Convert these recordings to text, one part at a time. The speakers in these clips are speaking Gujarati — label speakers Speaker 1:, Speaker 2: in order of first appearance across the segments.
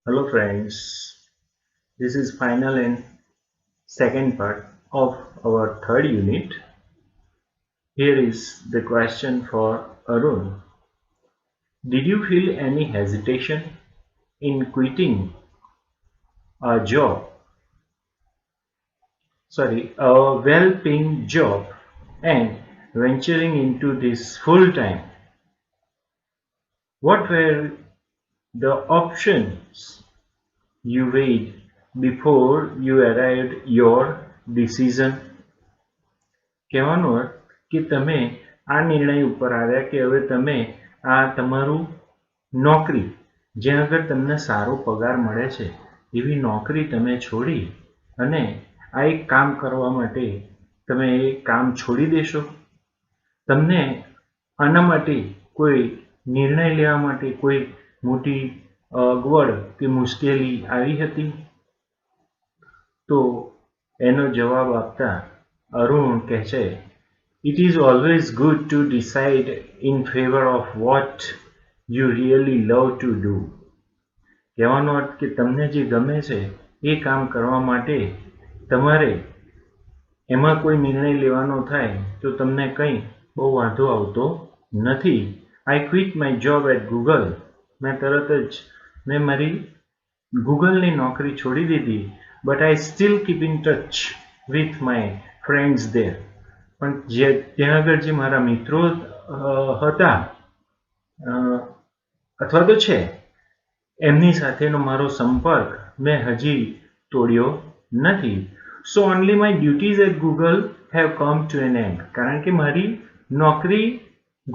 Speaker 1: Hello friends, this is final and second part of our third unit. Here is the question for Arun. Did you feel any hesitation in quitting a a well-paying job and venturing into this full-time? What were the options you weighed before you arrived your decision? કહેવાનો અર્થ કે તમે આ નિર્ણય ઉપર આવ્યા કે હવે તમે આ તમારું નોકરી જ્યાં આગળ તમને સારો પગાર મળે છે એવી નોકરી તમે છોડી અને આ એક કામ કરવા માટે તમે એ કામ છોડી દેશો? તમને આના માટે કોઈ નિર્ણય લેવા માટે કોઈ મોટી અગવડ કે મુશ્કેલી આવી હતી? તો એનો જવાબ આપતા Arun કહે છે, It is always good to decide in favor of what you really love to do. કહેવાનો અર્થ કે તમને જે ગમે છે એ કામ કરવા માટે તમારે એમાં કોઈ નિર્ણય લેવાનો થાય તો તમને કંઈ બહુ વાંધો આવતો નથી. I quit my job at Google. મેં તરત જ મેં મારી ગૂગલની નોકરી છોડી દીધી. But I still keep in touch with my friends there. પણ ત્યાં આગળ જે મારા મિત્રો હતા અથવા તો છે એમની સાથેનો મારો સંપર્ક મેં હજી તોડ્યો નથી. So only my duties at Google have come to an end. કારણ કે મારી નોકરી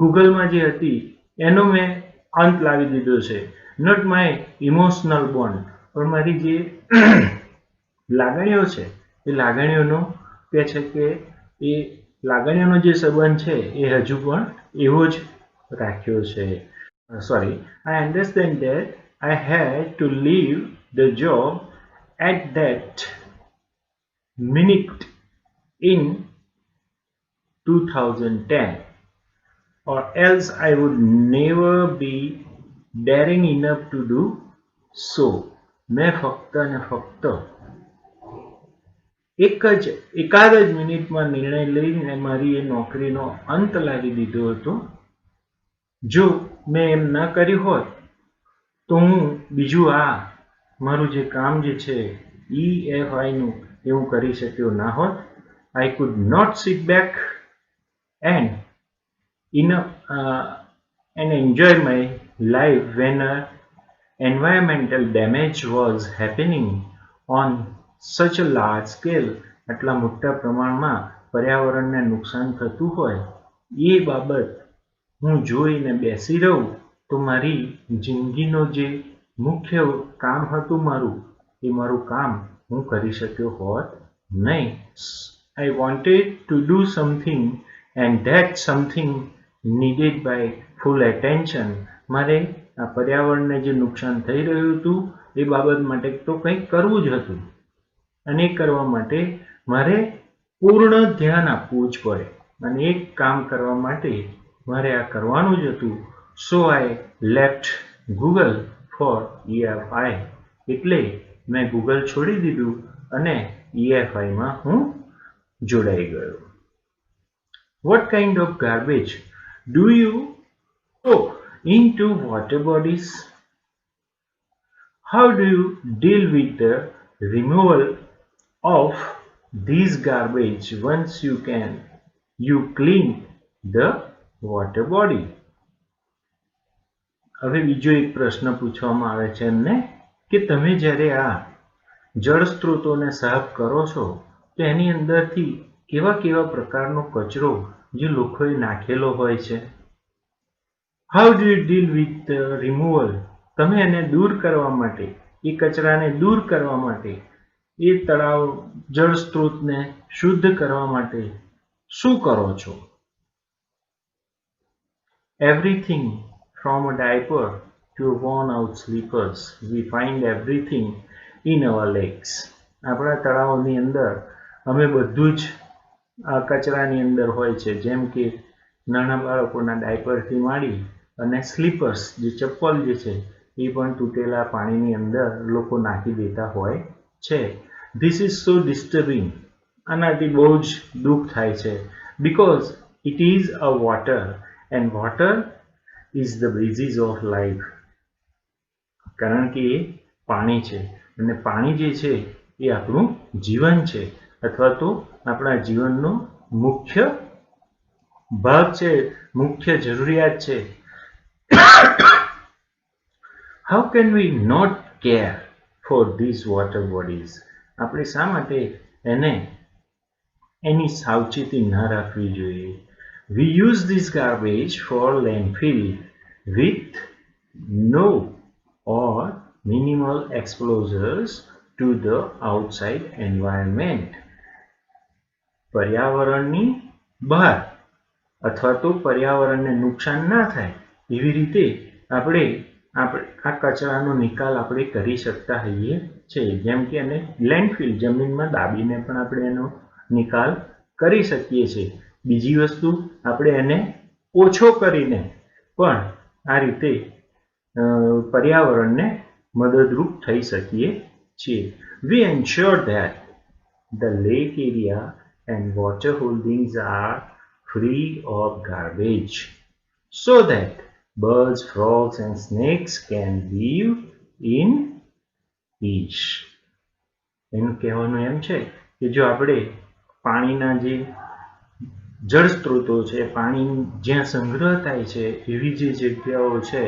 Speaker 1: ગૂગલમાં જે હતી એનો મેં અંત લાવી દીધો છે. Not my emotional bond. પણ મારી જે લાગણીઓ છે એ લાગણીઓનો કહે છે કે એ લાગણીઓનો જે સંબંધ છે એ હજુ પણ એવો જ રાખ્યો છે. Sorry, I understand that I had to leave the job at that minute in 2010 or else I would never be daring enough to do so. મેં ફક્ત ને ફક્ત એકાદ જ મિનિટમાં નિર્ણય લઈને મારી એ નોકરીનો અંત લાવી દીધો હતો. જો મેં એમ ના કર્યું હોત તો હું બીજું આ મારું જે કામ જે છે EFI નું એ હું કરી શક્યો ના હોત. I could not sit back and enjoy my life when environmental damage was happening on such a large scale. આટલા મોટા પ્રમાણમાં પર્યાવરણને નુકસાન થતું હોય એ બાબત હું જોઈને બેસી રહું તો મારી જિંદગીનો જે મુખ્ય કામ હતું એ મારું કામ હું કરી શક્યો હોત નહીં. I wanted to do something and that something needed by full attention. મારે આ પર્યાવરણને જે નુકસાન થઈ રહ્યું હતું એ બાબત માટે તો કંઈક કરવું જ હતું અને એ કરવા માટે મારે પૂર્ણ ધ્યાન આપવું જ પડે અને એક કામ કરવા માટે મારે આ કરવાનું જ હતું. So I left Google for EFI. એટલે મેં ગૂગલ છોડી દીધું અને EFI માં હું જોડાઈ ગયો. What kind of garbage do you throw into water bodies? How do you deal with the removal of these garbage once you clean the water body? હવે બીજો એક પ્રશ્ન પૂછવામાં આવે છે એમને કે તમે જ્યારે આ જળ સ્ત્રોતોને સાફ કરો છો તો એની અંદરથી કેવા કેવા પ્રકારનો કચરો જે લોકોએ નાખેલો હોય છે? How do you deal with the removal? તમે એને દૂર કરવા માટે એ કચરાને દૂર કરવા માટે એ તળાવ જળ સ્ત્રોતને શુદ્ધ કરવા માટે શું કરો છો? Everything from a diaper to worn out slippers, we find everything in our lakes. આપણા તળાવની અંદર અમે બધું જ આ કચરાની અંદર હોય છે, જેમ કે નાના બાળકોના ડાયપરથી માંડી અને સ્લીપર્સ જે ચપ્પલ જે છે એ પણ તૂટેલા પાણીની અંદર લોકો નાખી દેતા હોય છે. This is so disturbing. આનાથી બહુ જ દુઃખ થાય છે. Because it is a water and water is the basis of life. કારણ કે એ પાણી છે અને પાણી જે છે એ આપણું જીવન છે અથવા તો આપણા જીવનનો મુખ્ય ભાગ છે, મુખ્ય જરૂરિયાત છે. How can we not care for these water bodies? આપણે શા માટે એની સાવચેતી ના રાખવી જોઈએ? We use this garbage for landfill with no or minimal exposures to the outside environment. પર્યાવરણની બહાર અથવા તો પર્યાવરણને નુકસાન ના થાય એવી રીતે આપણે આ કચરાનો નિકાલ આપણે કરી શકતા હોઈએ છીએ. જેમ કે એને લેન્ડફિલ, જમીનમાં દાબીને પણ આપણે એનો નિકાલ કરી શકીએ છીએ. બીજી વસ્તુ, આપણે એને ઓછો કરીને પણ આ રીતે પર્યાવરણને મદદરૂપ થઈ શકીએ છીએ. We ensure that the lake area and water holdings are free of garbage so that birds, frogs and snakes can live in peace. એનું કહેવાનું એમ છે કે જો આપણે પાણીના જે જળ સ્ત્રોતો છે, પાણી જ્યાં સંગ્રહ થાય છે એવી જે જગ્યાઓ છે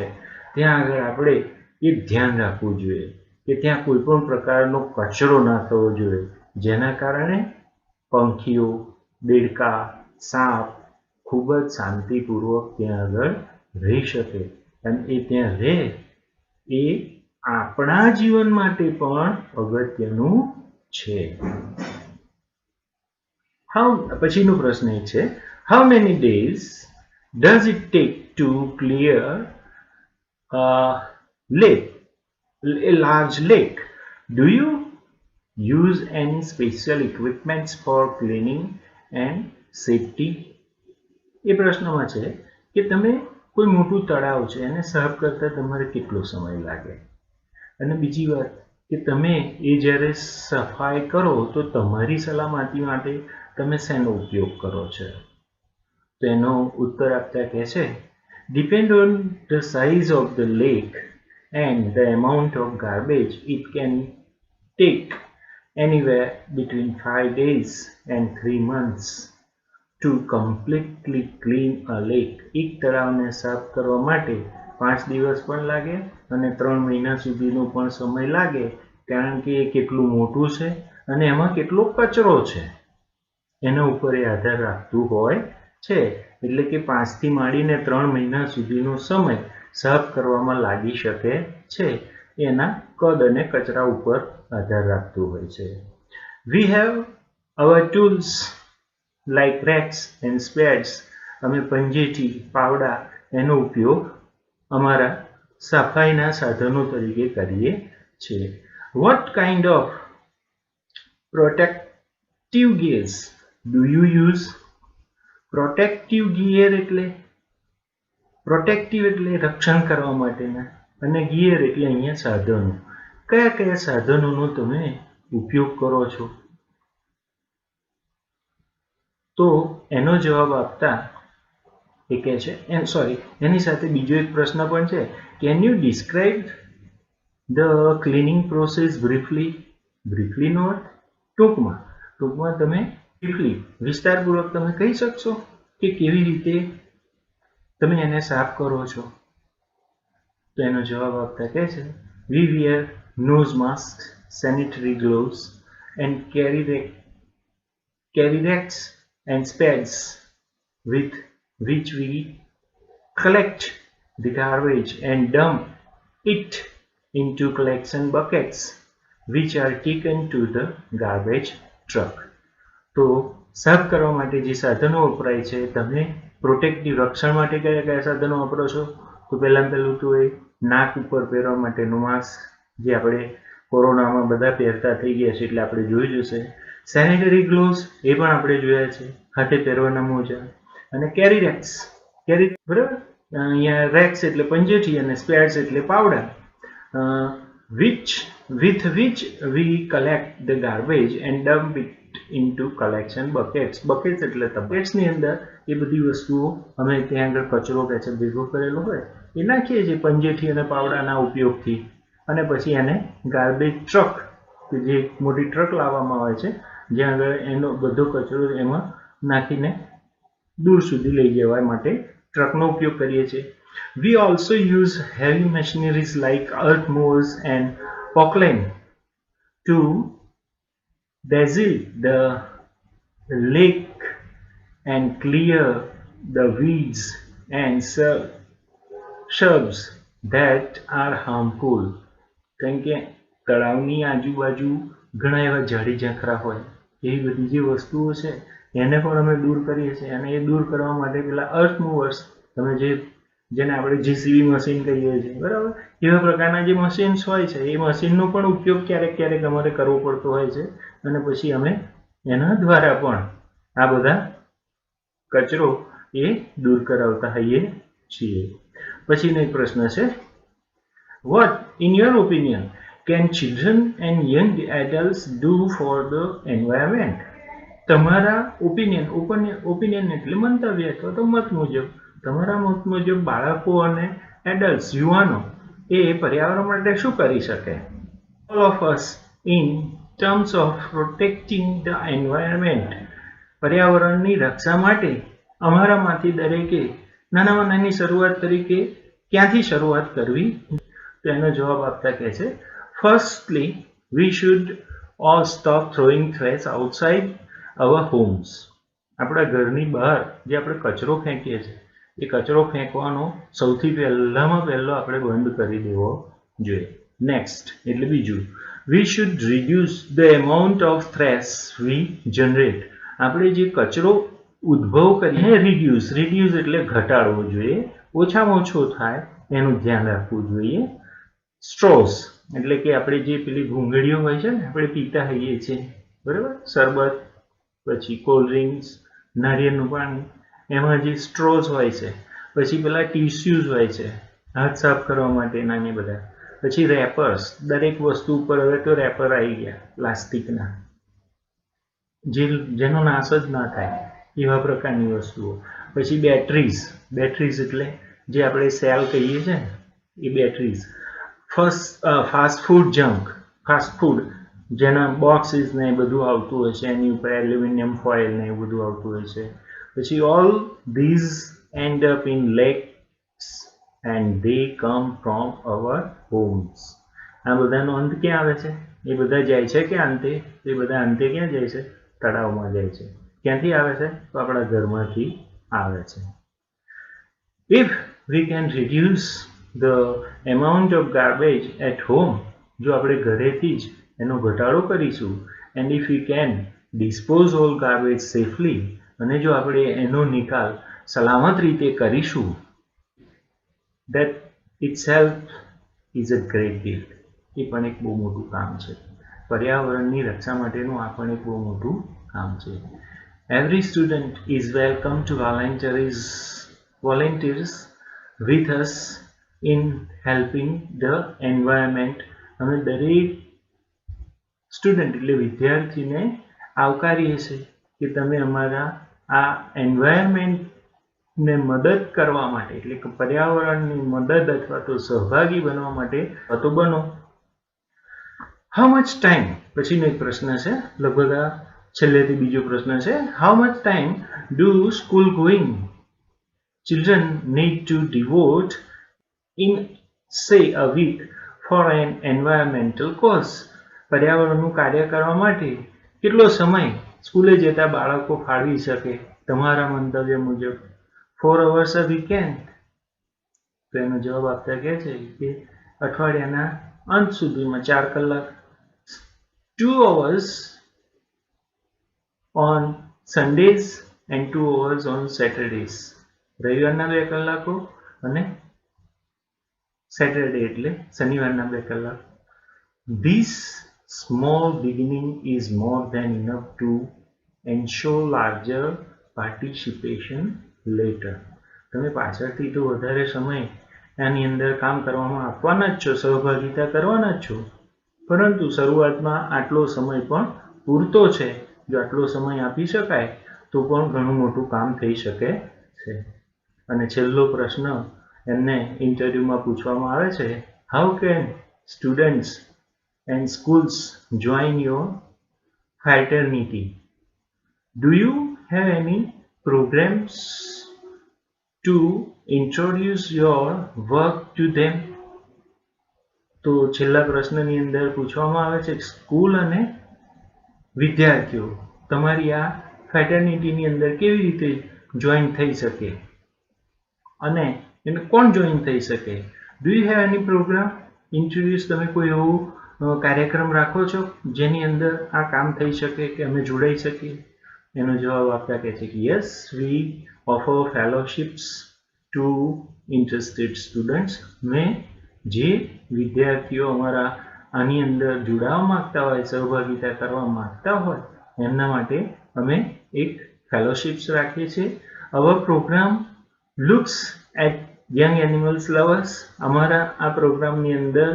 Speaker 1: ત્યાં આગળ આપણે એ ધ્યાન રાખવું જોઈએ કે ત્યાં કોઈ પણ પ્રકારનો કચરો ના થવો જોઈએ, જેના કારણે પંખીઓ, દેડકા, સાપ ખૂબ જ શાંતિપૂર્વક ત્યાં આગળ રહી શકે. અને એ ત્યાં રહે એ આપણા જીવન માટે પણ અગત્યનું છે. પછીનો પ્રશ્ન એ છે, how many days does it take to clear a large lake? Do you use any special equipments for cleaning and safety? એ પ્રશ્નમાં છે કે તમે કોઈ મોટું તળાવ છે એને સાફ કરતા તમારે કેટલો સમય લાગે, અને બીજી વાત કે તમે એ જ્યારે સફાઈ કરો તો તમારી સલામતી માટે તમે શેનો ઉપયોગ કરો છો? તો એનો ઉત્તર આપતા કહે છે, depend on the size of the lake and the amount of garbage, it can take anywhere between 5 days and 3 months to completely clean a lake. એક તળાવને સાફ કરવા માટે 5 દિવસ પણ લાગે અને 3 મહિના સુધીનો પણ સમય લાગે, કારણ કે એ કેટલું મોટું છે અને એમાં કેટલો કચરો છે એના ઉપર એ આધાર રાખતું હોય છે. એટલે કે 5 થી માંડીને 3 મહિના સુધીનો સમય સાફ કરવામાં લાગી શકે છે. એના કદ અને કચરા ઉપર આધાર રાખતું હોય છે. We have our tools like racks and spades. અમે પંજેટી, પાવડા એનો ઉપયોગ અમારા સફાઈના સાધનો તરીકે કરીએ છીએ. What kind of protective gears do you use? Protective gear એટલે રક્ષણ કરવા માટેના, અને ગિયર એટલે અહીંયા સાધનો. કયા કયા સાધનોનો તમે ઉપયોગ કરો છો? તો એનો જવાબ આપતા એ કહે છે, એની સાથે બીજો એક પ્રશ્ન પણ છે, can you describe the cleaning process briefly? બ્રીફલીનો અર્થ ટૂંકમાં તમે બ્રીફલી વિસ્તારપૂર્વક તમે કહી શકશો કે કેવી રીતે તમે એને સાફ કરો છો? તો એનો જવાબ આપતા કહે છે, we wear nose masks, sanitary gloves and carry racks and spades with which we collect the garbage and dump it into collection buckets which are taken to the garbage truck. તો સાફ કરવા માટે જે સાધનો વપરાય છે, તમે પ્રોટેક્ટિવ રક્ષણ માટે કયા કયા સાધનો વાપરો છો? તો પહેલું તો એ નાક ઉપર પહેરવા માટેનું માસ્ક, જે આપણે કોરોનામાં બધા પહેરતા થઈ ગયા છે એટલે આપણે જોઈ જશે. સેનિટરી ગ્લોવ્સ એ પણ આપણે જોયા છે, હાથે પહેરવાના મોજા. અને કેરી રેક્સ, બરાબર, અહીંયા રેક્સ એટલે પંજેઠી અને સ્પેડ્સ એટલે પાવડા. with which we collect the garbage and dump it into collection buckets. Buckets એટલે buckets ની અંદર એ બધી વસ્તુઓ અમે ત્યાં આગળ કચરો કે છે ભેગો કરેલો હોય એ નાખીએ છીએ પંજેથી અને પાવડાના ઉપયોગથી અને પછી એને ગાર્બેજ ટ્રક કે જે મોટી ટ્રક લાવવામાં આવે છે જ્યાં આગળ એનો બધો કચરો એમાં નાખીને દૂર સુધી લઈ જવા માટે ટ્રકનો ઉપયોગ કરીએ છીએ. We also use heavy machineries like earth movers and pockline to dazzle the lake and clear the weeds and shrubs that are harmful. કારણ કે તળાવની આજુબાજુ ઘણા એવા ઝાડી ઝાંખરા હોય એવી બધી જે વસ્તુઓ છે એને પણ અમે દૂર કરીએ છીએ અને એ દૂર કરવા માટે પેલા અર્થ મૂવર્સ તમે જેને આપણે જીસીબી મશીન કહીએ છીએ બરાબર એવા પ્રકારના જે મશીન્સ હોય છે એ મશીનનો પણ ઉપયોગ ક્યારેક ક્યારેક અમારે કરવો પડતો હોય છે અને પછી અમે એના દ્વારા પણ આ બધા કચરો એ દૂર કરાવતા હોઈએ છીએ. પછીનો એક પ્રશ્ન છે, what in your opinion can children and young adults do for the environment? તમારા ઓપિનિયન એટલે મંતવ્ય અથવા તો મત મુજબ તમારા મત મુજબ બાળકો અને એડલ્ટ્સ યુવાનો એ પર્યાવરણ માટે શું કરી શકે? All of us in terms of protecting the environment, પર્યાવરણની રક્ષા માટે અમારામાંથી દરેકે નાનામાં નાની શરૂઆત તરીકે ક્યાંથી શરૂઆત કરવી? તો એનો જવાબ આપતા કહે છે, firstly we should all stop throwing trash outside our homes. આપણા ઘરની બહાર જે આપણે કચરો ફેંકીએ છીએ એ કચરો ફેંકવાનો સૌથી પહેલામાં પહેલો આપણે બંધ કરી દેવો જોઈએ. નેક્સ્ટ એટલે બીજું, we should reduce the amount of trash we generate. આપણે જે કચરો ઉદ્ભવ કરીએ રિડ્યુસ એટલે ઘટાડવો જોઈએ, ઓછામાં ઓછો થાય એનું ધ્યાન રાખવું જોઈએ. સ્ટ્રોઝ એટલે કે આપણે જે પેલી ઘૂંઘળીઓ હોય છે ને આપણે પીતા હોઈએ છીએ બરાબર, શરબત પછી કોલ્ડ ડ્રિંક્સ નારિયેળનું પાણી એમાં જે સ્ટ્રોઝ હોય છે, પછી પેલા ટીસ્યુઝ હોય છે હાથ સાફ કરવા માટેના ને બધા, પછી રેપર્સ, દરેક વસ્તુ ઉપર હવે તો રેપર આવી ગયા પ્લાસ્ટિકના જેનો નાશ જ ના થાય એવા પ્રકારની વસ્તુઓ. પછી બેટરીઝ એટલે જે આપણે સેલ કહીએ છીએ એ બેટરીઝ. ફાસ્ટ ફૂડ જેના બોક્સીસ ને એ બધું આવતું હોય છે એની ઉપર એલ્યુમિનિયમ ફોઇલ ને એ બધું આવતું હોય છે. પછી all these end up in lakes and they come from our homes. આ બધાનો અંત ક્યાં આવે છે? એ બધા જાય છે કે અંતે? એ બધા અંતે ક્યાં જાય છે? તળાવમાં જાય છે. ક્યાંથી આવે છે? તો આપણા ઘરમાંથી આવે છે. If we can reduce the amount of garbage at home, જો આપણે ઘરેથી જ એનો ઘટાડો કરીશું, and if we can dispose all garbage safely, અને જો આપણે એનો નિકાલ સલામત રીતે કરીશું, that itself is a great deal. એ પણ એક બહુ મોટું કામ છે. પર્યાવરણની રક્ષા માટેનું આ પણ એક બહુ મોટું કામ છે. Every student is welcome to volunteers with us in helping the environment. અમે દરેક સ્ટુડન્ટ એટલે વિદ્યાર્થીને આવકારીએ છીએ કે તમે અમારા આ એન્વાયરમેન્ટને મદદ કરવા માટે એટલે કે પર્યાવરણની મદદ અથવા તો સહભાગી બનવા માટે તો બનો. હાઉ મચ ટાઈમ, પછીનો એક પ્રશ્ન છે, લગભગ આ છેલ્લેથી બીજો પ્રશ્ન છે, how much time do school going children need to devote in say a week for an environmental cause? પર્યાવરણનું કાર્ય કરવા માટે કેટલો સમય સ્કૂલે જતા બાળકો ફાળવી શકે તમારા મંતવ્ય મુજબ? 4 hours a weekend? તો એનો જવાબ આપતા કહે છે કે અઠવાડિયાના અંત સુધીમાં 4 કલાક. 2 hours on Sundays and 2 hours on Saturdays. રવિવારના 2 કલાકો અને સેટરડે એટલે શનિવારના 2 કલાક. This small beginning is more than enough to ensure larger participation later. તમે પાછળથી તો વધારે સમય આની અંદર કામ કરવામાં આપવાના જ છો, સહભાગિતા કરવાના જ છો, પરંતુ શરૂઆતમાં આટલો સમય પણ પૂરતો છે. જો આટલો સમય આપી શકાય તો પણ ઘણું મોટું કામ થઈ શકે છે. અને છેલ્લો પ્રશ્ન એમને ઇન્ટરવ્યુમાં પૂછવામાં આવે છે, how can students and schools join your fraternity? Do you have any programmes to introduce your work to them? તો છેલ્લા પ્રશ્નની અંદર પૂછવામાં આવે છે, સ્કૂલ અને વિદ્યાર્થીઓ તમારી આ ફ્રેટર્નિટીની અંદર કેવી રીતે જોઈન થઈ શકે અને એને કોણ જોઈન થઈ શકે? Do you have any programme introduce? તમે કોઈ એવું કાર્યક્રમ રાખો છો જેની અંદર આ કામ થઈ શકે કે અમે જોડાઈ શકીએ? એનો જવાબ આપતા કહે છે કે yes, we offer fellowships to interested students. મેં જે વિદ્યાર્થીઓ અમારા આની અંદર જોડાવા માંગતા હોય, સહભાગિતા કરવા માંગતા હોય, એમના માટે અમે એક ફેલોશિપ્સ રાખીએ છીએ. Our program looks at young animals lovers. અમારા આ પ્રોગ્રામની અંદર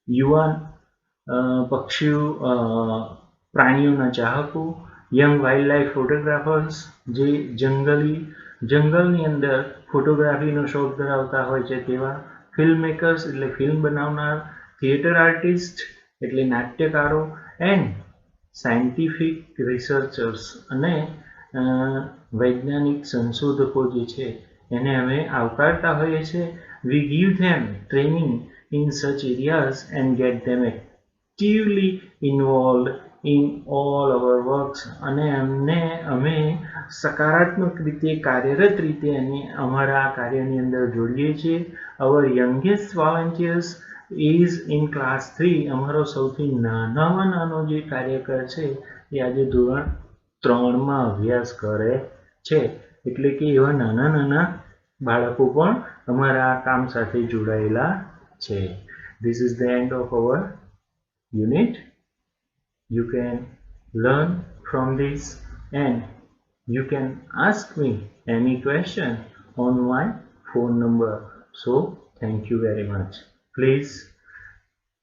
Speaker 1: યુવાન પક્ષીઓ, પ્રાણીઓના ચાહકો, યંગ વાઇલ્ડ લાઈફ ફોટોગ્રાફર્સ, જે જંગલની અંદર ફોટોગ્રાફીનો શોખ ધરાવતા હોય છે તેવા, ફિલ્મ મેકર્સ એટલે ફિલ્મ બનાવનાર, થિયેટર આર્ટિસ્ટ એટલે નાટ્યકારો, એન્ડ સાયન્ટિફિક રિસર્ચર્સ અને વૈજ્ઞાનિક સંશોધકો જે છે એને અમે આવકારતા હોઈએ છીએ. We give them training in such areas and get them actively involved in all our works. અને અમે સકારાત્મક રીતે, કાર્યરત રીતે અને અમારા આ કાર્યની અંદર જોડીએ છીએ. our youngest volunteers is in class 3. અમારો સૌથી નાનામાં નાનો જે કાર્યકર છે એ આજે ધોરણ 3માં અભ્યાસ કરે છે. એટલે કે એવા નાના નાના બાળકો પણ અમારા આ કામ સાથે જોડાયેલા છે. This is the end of our unit. You can learn from this and you can ask me any question on my phone number. So thank you very much. Please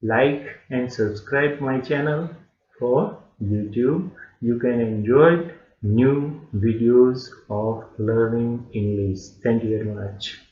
Speaker 1: like and subscribe my channel for YouTube. You can enjoy new videos of learning English. Thank you very much.